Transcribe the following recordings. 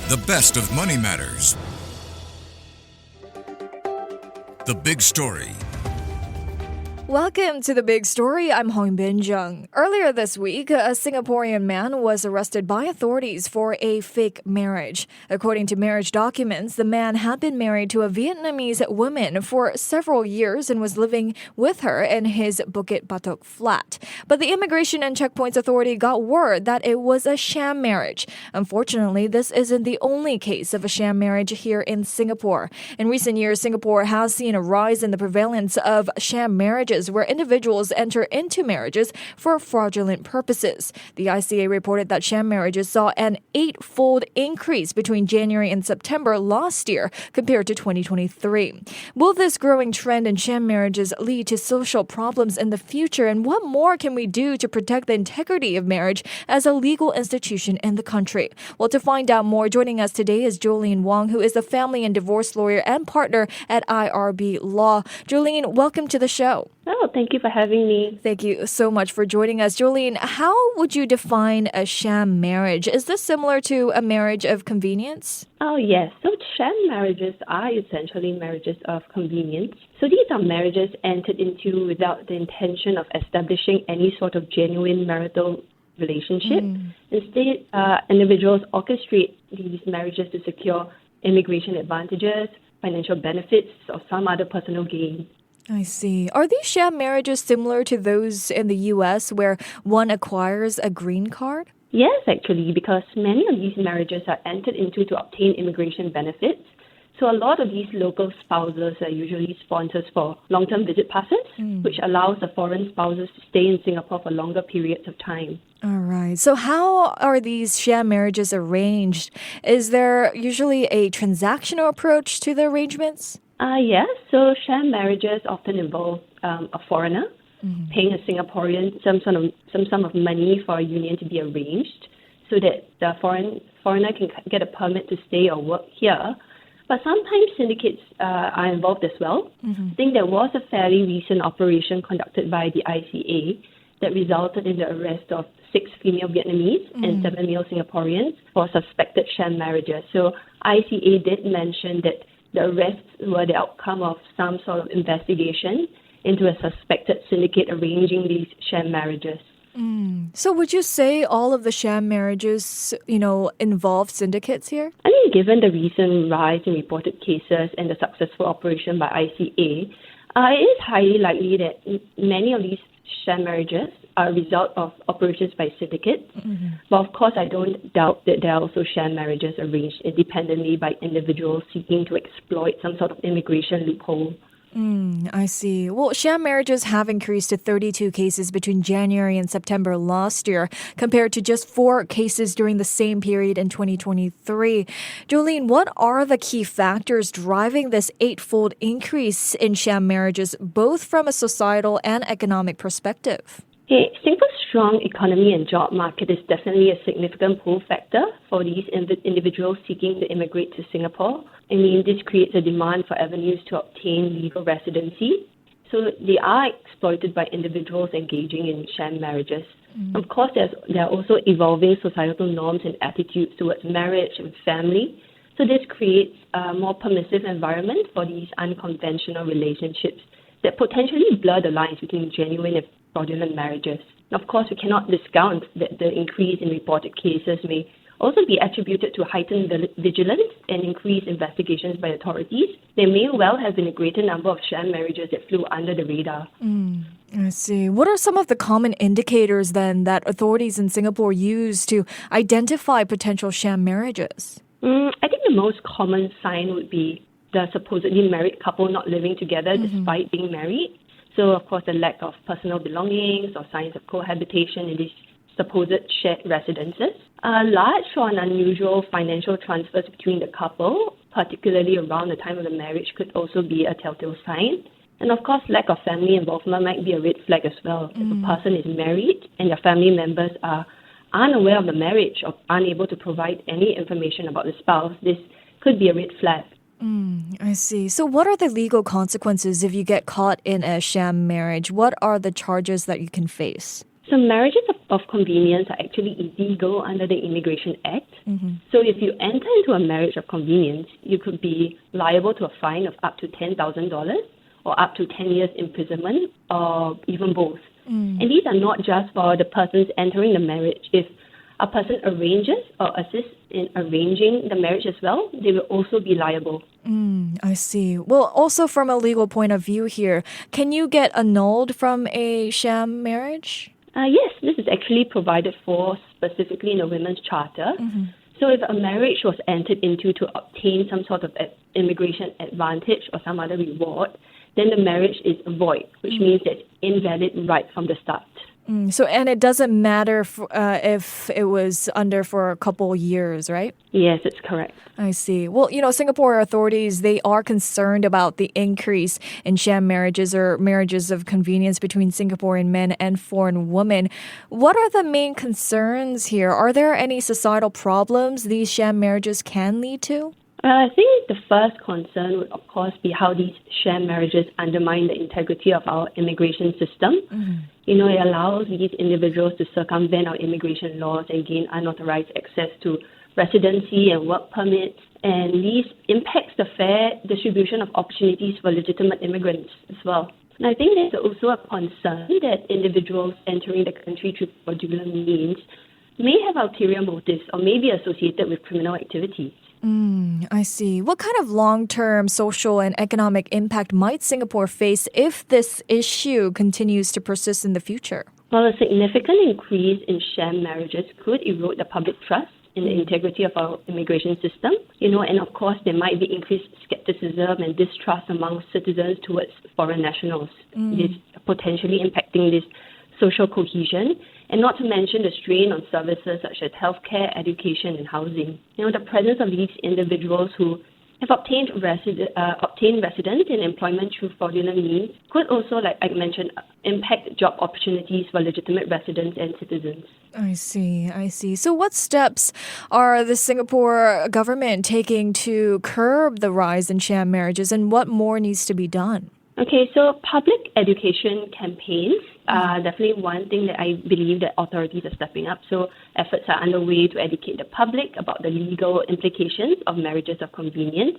The best of Money Matters. The Big Story. Welcome to The Big Story. I'm Hongbin Jeong. Earlier this week, a Singaporean man was arrested by authorities for a fake marriage. According to marriage documents, the man had been married to a Vietnamese woman for several years and was living with her in his Bukit Batok flat. But the Immigration and Checkpoints Authority got word that it was a sham marriage. Unfortunately, this isn't the only case of a sham marriage here in Singapore. In recent years, Singapore has seen a rise in the prevalence of sham marriages, where individuals enter into marriages for fraudulent purposes. The ICA reported that sham marriages saw an 8-fold increase between January and September last year compared to 2023. Will this growing trend in sham marriages lead to social problems in the future? And what more can we do to protect the integrity of marriage as a legal institution in the country? Well, to find out more, joining us today is Joleen Wong, who is a family and divorce lawyer and partner at I.R.B. Law. Joleen, welcome to the show. Oh, thank you for having me. Thank you so much for joining us. Joleen, how would you define a sham marriage? Is this similar to a marriage of convenience? Oh, yes. So sham marriages are essentially marriages of convenience. So these are marriages entered into without the intention of establishing any sort of genuine marital relationship. Instead, individuals orchestrate these marriages to secure immigration advantages, financial benefits, or some other personal gain. I see. Are these sham marriages similar to those in the U.S. where one acquires a green card? Yes, actually, because many of these marriages are entered into to obtain immigration benefits. So a lot of these local spouses are usually sponsors for long-term visit passes, which allows the foreign spouses to stay in Singapore for longer periods of time. All right. So how are these sham marriages arranged? Is there usually a transactional approach to the arrangements? Yes. So sham marriages often involve a foreigner paying a Singaporean some sum of money for a union to be arranged so that the foreigner can get a permit to stay or work here. But sometimes syndicates are involved as well. I think there was a fairly recent operation conducted by the ICA that resulted in the arrest of 6 female Vietnamese and 7 male Singaporeans for suspected sham marriages. So ICA did mention that the arrests were the outcome of some sort of investigation into a suspected syndicate arranging these sham marriages. So would you say all of the sham marriages, involve syndicates here? I mean, given the recent rise in reported cases and the successful operation by ICA, it is highly likely that many of these sham marriages are a result of operations by syndicates. But of course, I don't doubt that there are also sham marriages arranged independently by individuals seeking to exploit some sort of immigration loophole. I see. Well, sham marriages have increased to 32 cases between January and September last year, compared to just 4 cases during the same period in 2023. Joleen, what are the key factors driving this 8-fold increase in sham marriages, both from a societal and economic perspective? Singapore's strong economy and job market is definitely a significant pull factor for these individuals seeking to immigrate to Singapore. I mean, this creates a demand for avenues to obtain legal residency. So they are exploited by individuals engaging in sham marriages. Of course, there are also evolving societal norms and attitudes towards marriage and family. So this creates a more permissive environment for these unconventional relationships that potentially blur the lines between genuine and fraudulent marriages. Of course, we cannot discount that the increase in reported cases may also be attributed to heightened vigilance and increased investigations by authorities. There may well have been a greater number of sham marriages that flew under the radar. I see. What are some of the common indicators then that authorities in Singapore use to identify potential sham marriages? I think the most common sign would be the supposedly married couple not living together despite being married. So, of course, the lack of personal belongings or signs of cohabitation in these supposed shared residences. Large or unusual financial transfers between the couple, particularly around the time of the marriage, could also be a telltale sign. And, of course, lack of family involvement might be a red flag as well. If a person is married and their family members are unaware of the marriage or unable to provide any information about the spouse, this could be a red flag. I see. So what are the legal consequences if you get caught in a sham marriage? What are the charges that you can face? So marriages of convenience are actually illegal under the Immigration Act. So if you enter into a marriage of convenience, you could be liable to a fine of up to $10,000 or up to 10 years imprisonment or even both. And these are not just for the persons entering the marriage. If a person arranges or assists in arranging the marriage as well, they will also be liable. I see. Well, also from a legal point of view here, can you get annulled from a sham marriage? Yes, this is actually provided for specifically in the Women's Charter. So if a marriage was entered into to obtain some sort of immigration advantage or some other reward, then the marriage is void, which means that it's invalid right from the start. And it doesn't matter if it was under for a couple years, right? Yes, it's correct. I see. Well, Singapore authorities, they are concerned about the increase in sham marriages or marriages of convenience between Singaporean men and foreign women. What are the main concerns here? Are there any societal problems these sham marriages can lead to? I think the first concern would, of course, be how these sham marriages undermine the integrity of our immigration system. It allows these individuals to circumvent our immigration laws and gain unauthorized access to residency and work permits. And these impacts the fair distribution of opportunities for legitimate immigrants as well. And I think there's also a concern that individuals entering the country through fraudulent means may have ulterior motives or may be associated with criminal activities. I see. What kind of long-term social and economic impact might Singapore face if this issue continues to persist in the future? Well, a significant increase in sham marriages could erode the public trust in the integrity of our immigration system. And of course, there might be increased skepticism and distrust among citizens towards foreign nationals. It is potentially impacting this social cohesion, and not to mention the strain on services such as healthcare, education, and housing. The presence of these individuals who have obtained residence and employment through fraudulent means could also, like I mentioned, impact job opportunities for legitimate residents and citizens. I see. So what steps are the Singapore government taking to curb the rise in sham marriages, and what more needs to be done? Okay, so public education campaigns are definitely one thing that I believe that authorities are stepping up. So efforts are underway to educate the public about the legal implications of marriages of convenience,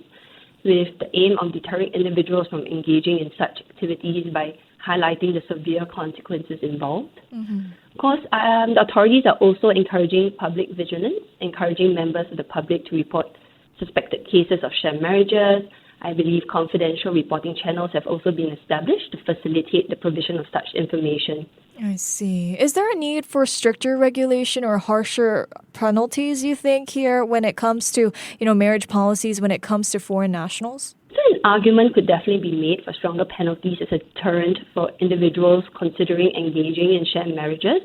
with the aim of deterring individuals from engaging in such activities by highlighting the severe consequences involved. Of course, the authorities are also encouraging public vigilance, encouraging members of the public to report suspected cases of sham marriages. I believe confidential reporting channels have also been established to facilitate the provision of such information. I see. Is there a need for stricter regulation or harsher penalties, you think, here when it comes to, marriage policies when it comes to foreign nationals? So an argument could definitely be made for stronger penalties as a deterrent for individuals considering engaging in sham marriages.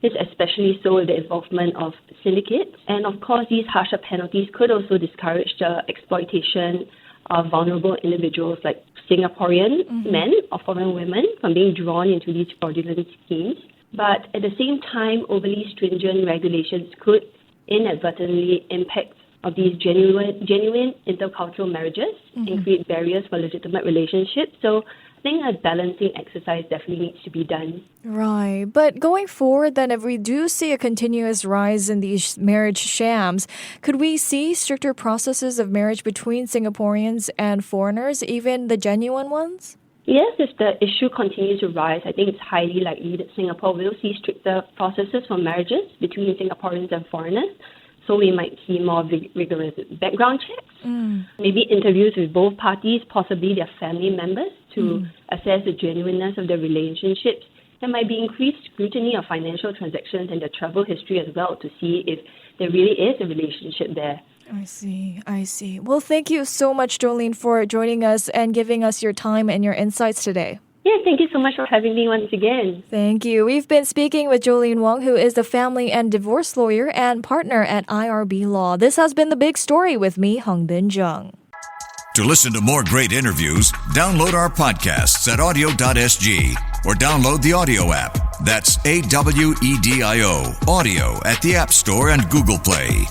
This especially so with the involvement of syndicates. And of course, these harsher penalties could also discourage the exploitation of vulnerable individuals like Singaporean men or foreign women from being drawn into these fraudulent schemes. But at the same time, overly stringent regulations could inadvertently impact of these genuine intercultural marriages and create barriers for legitimate relationships. So I think a balancing exercise definitely needs to be done. Right. But going forward, then, if we do see a continuous rise in these marriage shams, could we see stricter processes of marriage between Singaporeans and foreigners, even the genuine ones? Yes, if the issue continues to rise, I think it's highly likely that Singapore will see stricter processes for marriages between Singaporeans and foreigners. So we might see more rigorous background checks, maybe interviews with both parties, possibly their family members, to assess the genuineness of their relationships. There might be increased scrutiny of financial transactions and their travel history as well to see if there really is a relationship there. I see. Well, thank you so much, Joleen, for joining us and giving us your time and your insights today. Yeah, thank you so much for having me once again. Thank you. We've been speaking with Joleen Wong, who is the family and divorce lawyer and partner at I.R.B Law. This has been The Big Story with me, Hongbin Jeong. To listen to more great interviews, download our podcasts at audio.sg or download the audio app. That's AWEDIO, audio at the App Store and Google Play.